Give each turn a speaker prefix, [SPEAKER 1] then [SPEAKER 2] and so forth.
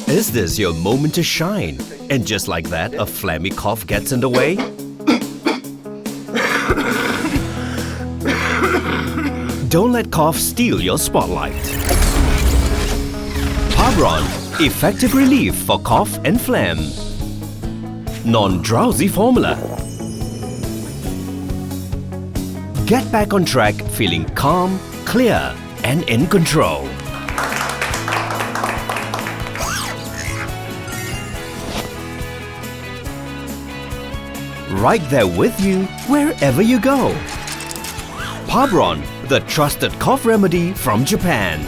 [SPEAKER 1] Is this your moment to shine? And just like that, a phlegmy cough gets in the way? Don't let cough steal your spotlight. Pabron, effective relief for cough and phlegm. Non-drowsy formula. Get back on track feeling calm, clear, and in control. Right there with you wherever you go. Pabron, the trusted cough remedy from Japan.